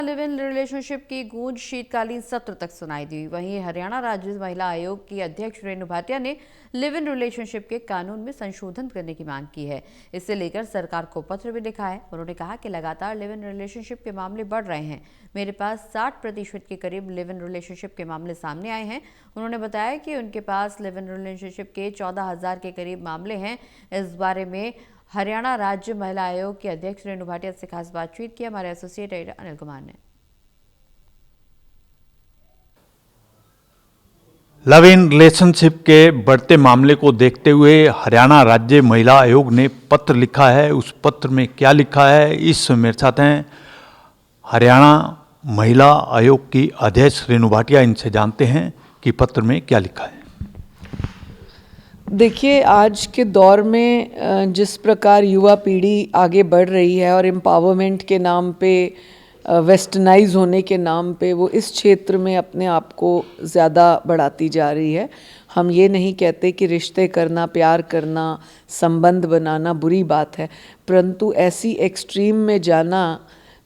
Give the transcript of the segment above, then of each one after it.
Live in relationship की गूंज शीतकालीन सत्र तक सुनाई दी। वहीं हरियाणा राज्य महिला आयोग की अध्यक्ष रेणु भाटिया ने लिव इन रिलेशनशिप के कानून में संशोधन करने की मांग की है। इसे लेकर सरकार को पत्र भी लिखा है। उन्होंने कहा कि लगातार लिव इन रिलेशनशिप के मामले बढ़ रहे हैं। मेरे पास 60% के करीब लिव इन रिलेशनशिप के मामले सामने आए हैं। उन्होंने बताया कि उनके पास लिव इन रिलेशनशिप के 14,000 के करीब मामले हैं। इस बारे में हरियाणा राज्य महिला आयोग के अध्यक्ष रेणु भाटिया से खास बातचीत की हमारे एसोसिएट एडिटर अनिल कुमार ने। लव इन रिलेशनशिप के बढ़ते मामले को देखते हुए हरियाणा राज्य महिला आयोग ने पत्र लिखा है। उस पत्र में क्या लिखा है, इस मेरे साथ हैं हरियाणा महिला आयोग की अध्यक्ष रेणु भाटिया। इनसे जानते हैं कि पत्र में क्या लिखा है। देखिए, आज के दौर में जिस प्रकार युवा पीढ़ी आगे बढ़ रही है और एम्पावरमेंट के नाम पे, वेस्टर्नाइज होने के नाम पे वो इस क्षेत्र में अपने आप को ज़्यादा बढ़ाती जा रही है। हम ये नहीं कहते कि रिश्ते करना, प्यार करना, संबंध बनाना बुरी बात है, परंतु ऐसी एक्सट्रीम में जाना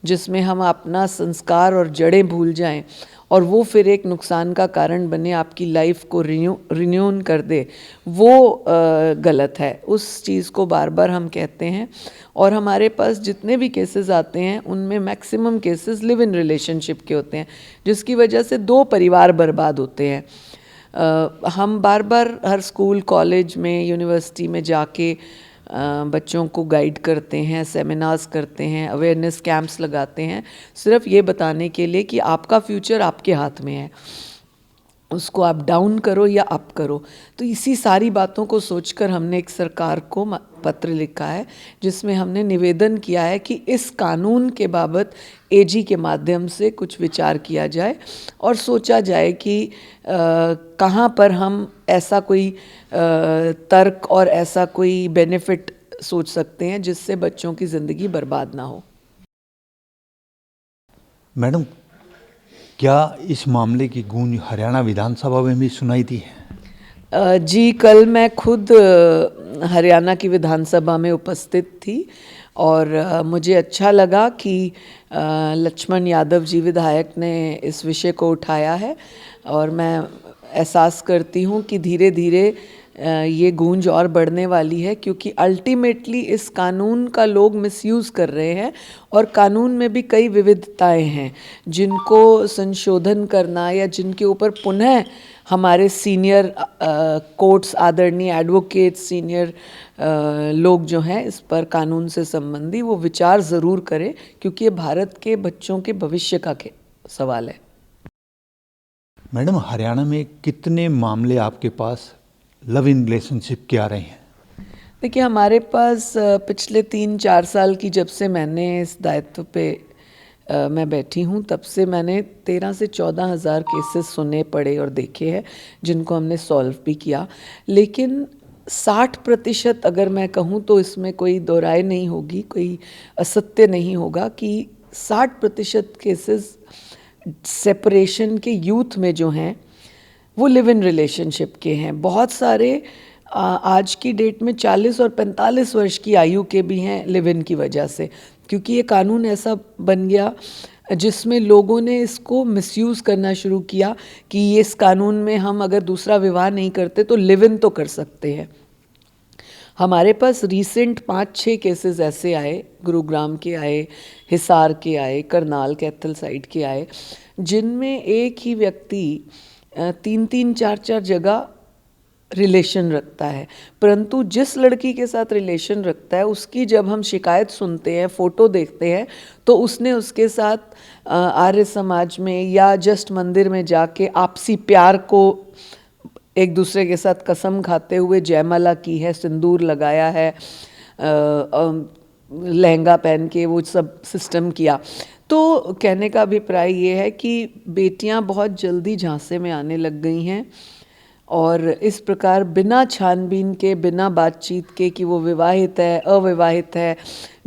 जिसमें हम अपना संस्कार और जड़ें भूल जाएं और वो फिर एक नुकसान का कारण बने, आपकी लाइफ को रिन्यून कर दे, वो गलत है। उस चीज़ को बार बार हम कहते हैं और हमारे पास जितने भी केसेस आते हैं उनमें maximum cases live in relationship के होते हैं, जिसकी वजह से 2 परिवार बर्बाद होते हैं। हम बार बार हर स्कूल, कॉलेज में, यूनिवर्सिटी में जाके बच्चों को गाइड करते हैं, सेमिनार्स करते हैं, अवेयरनेस कैंप्स लगाते हैं, सिर्फ ये बताने के लिए कि आपका फ्यूचर आपके हाथ में है, उसको आप डाउन करो या अप करो। तो इसी सारी बातों को सोचकर हमने एक सरकार को पत्र लिखा है जिसमें हमने निवेदन किया है कि इस कानून के बाबत एजी के माध्यम से कुछ विचार किया जाए और सोचा जाए कि कहाँ पर हम ऐसा कोई तर्क और ऐसा कोई बेनिफिट सोच सकते हैं जिससे बच्चों की ज़िंदगी बर्बाद ना हो। मैडम, क्या इस मामले की गूंज हरियाणा विधानसभा में भी सुनाई दी है? जी, कल मैं खुद हरियाणा की विधानसभा में उपस्थित थी और मुझे अच्छा लगा कि लक्ष्मण यादव जी विधायक ने इस विषय को उठाया है और मैं एहसास करती हूँ कि धीरे धीरे ये गूंज और बढ़ने वाली है, क्योंकि अल्टीमेटली इस कानून का लोग मिसयूज़ कर रहे हैं और कानून में भी कई विविधताएं हैं जिनको संशोधन करना या जिनके ऊपर पुनः हमारे सीनियर कोर्ट्स, आदरणीय एडवोकेट, सीनियर लोग जो हैं इस पर कानून से संबंधी वो विचार ज़रूर करें, क्योंकि ये भारत के बच्चों के भविष्य का सवाल है। मैडम, हरियाणा में कितने मामले आपके पास लव इन रिलेशनशिप के आ रहे हैं? देखिए, हमारे पास पिछले 3-4 साल की जब से मैंने इस दायित्व पे मैं बैठी हूँ तब से मैंने 13 से 14 हज़ार केसेस सुने, पढ़े और देखे हैं जिनको हमने सॉल्व भी किया। लेकिन 60% अगर मैं कहूँ तो इसमें कोई दो राय नहीं होगी, कोई असत्य नहीं होगा कि 60% केसेस सेपरेशन के यूथ में जो हैं वो लिव इन रिलेशनशिप के हैं। बहुत सारे आज की डेट में 40 और 45 वर्ष की आयु के भी हैं लिव इन की वजह से, क्योंकि ये कानून ऐसा बन गया जिसमें लोगों ने इसको मिसयूज़ करना शुरू किया कि ये इस कानून में हम अगर दूसरा विवाह नहीं करते तो लिव इन तो कर सकते हैं। हमारे पास रीसेंट 5-6 केसेस ऐसे आए, गुरुग्राम के आए, हिसार के आए, करनाल कैथल साइड के आए, जिनमें एक ही व्यक्ति 3-3, 4-4 जगह रिलेशन रखता है, परंतु जिस लड़की के साथ रिलेशन रखता है उसकी जब हम शिकायत सुनते हैं, फ़ोटो देखते हैं, तो उसने उसके साथ आर्य समाज में या जस्ट मंदिर में जाके आपसी प्यार को एक दूसरे के साथ कसम खाते हुए जयमाला की है, सिंदूर लगाया है, लहंगा पहन के वो सब सिस्टम किया। तो कहने का अभिप्राय ये है कि बेटियां बहुत जल्दी झांसे में आने लग गई हैं और इस प्रकार बिना छानबीन के, बिना बातचीत के कि वो विवाहित है, अविवाहित है,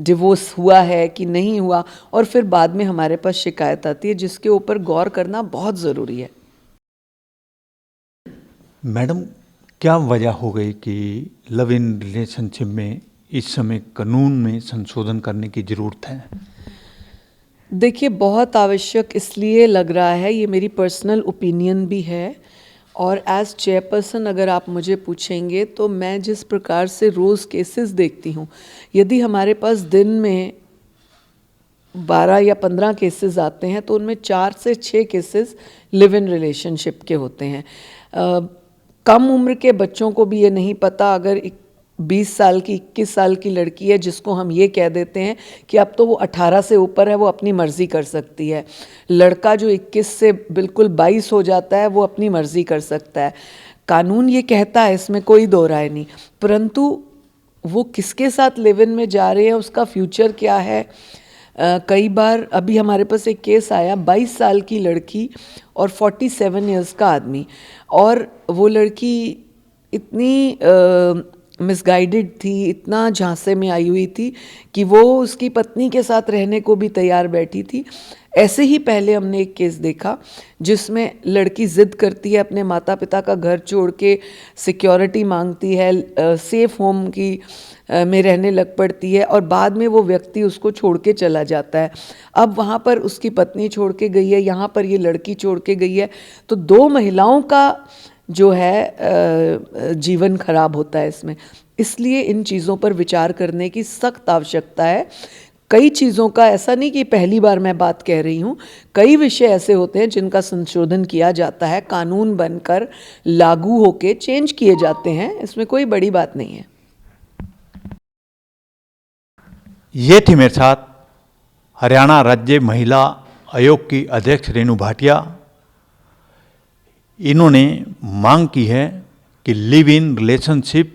डिवोर्स हुआ है कि नहीं हुआ, और फिर बाद में हमारे पास शिकायत आती है, जिसके ऊपर गौर करना बहुत ज़रूरी है। मैडम, क्या वजह हो गई कि लव इन रिलेशनशिप में इस समय कानून में संशोधन करने की ज़रूरत है? देखिए, बहुत आवश्यक इसलिए लग रहा है, ये मेरी पर्सनल ओपिनियन भी है, और एज चेयरपर्सन अगर आप मुझे पूछेंगे तो मैं जिस प्रकार से रोज़ केसेस देखती हूँ, यदि हमारे पास दिन में 12 या 15 केसेस आते हैं तो उनमें 4 से 6 केसेस लिव इन रिलेशनशिप के होते हैं। कम उम्र के बच्चों को भी ये नहीं पता, अगर 20 साल की 21 साल की लड़की है जिसको हम ये कह देते हैं कि अब तो वो 18 से ऊपर है, वो अपनी मर्ज़ी कर सकती है। लड़का जो 21 से बिल्कुल 22 हो जाता है वो अपनी मर्ज़ी कर सकता है। कानून ये कहता है, इसमें कोई दो राय नहीं, परंतु वो किसके साथ लिव इन में जा रहे हैं, उसका फ्यूचर क्या है। कई बार अभी हमारे पास एक केस आया, 22 साल की लड़की और 47 इयर्स का आदमी, और वो लड़की इतनी मिसगाइडेड थी, इतना झांसे में आई हुई थी कि वो उसकी पत्नी के साथ रहने को भी तैयार बैठी थी। ऐसे ही पहले हमने एक केस देखा जिसमें लड़की ज़िद करती है, अपने माता पिता का घर छोड़ के सिक्योरिटी मांगती है, सेफ होम की में रहने लग पड़ती है, और बाद में वो व्यक्ति उसको छोड़ के चला जाता है। अब वहाँ पर उसकी पत्नी छोड़ के गई है, यहाँ पर ये लड़की छोड़ के गई है, तो 2 महिलाओं का जो है जीवन खराब होता है इसमें। इसलिए इन चीज़ों पर विचार करने की सख्त आवश्यकता है। कई चीज़ों का, ऐसा नहीं कि पहली बार मैं बात कह रही हूँ, कई विषय ऐसे होते हैं जिनका संशोधन किया जाता है, कानून बनकर लागू होके चेंज किए जाते हैं, इसमें कोई बड़ी बात नहीं है। ये थी मेरे साथ हरियाणा राज्य महिला आयोग की अध्यक्ष रेणु भाटिया। इन्होंने मांग की है कि लिव इन रिलेशनशिप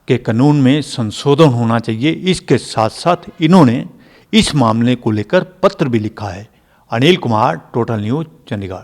के कानून में संशोधन होना चाहिए। इसके साथ साथ इन्होंने इस मामले को लेकर पत्र भी लिखा है। Anil Kumar, total news, Chandigarh.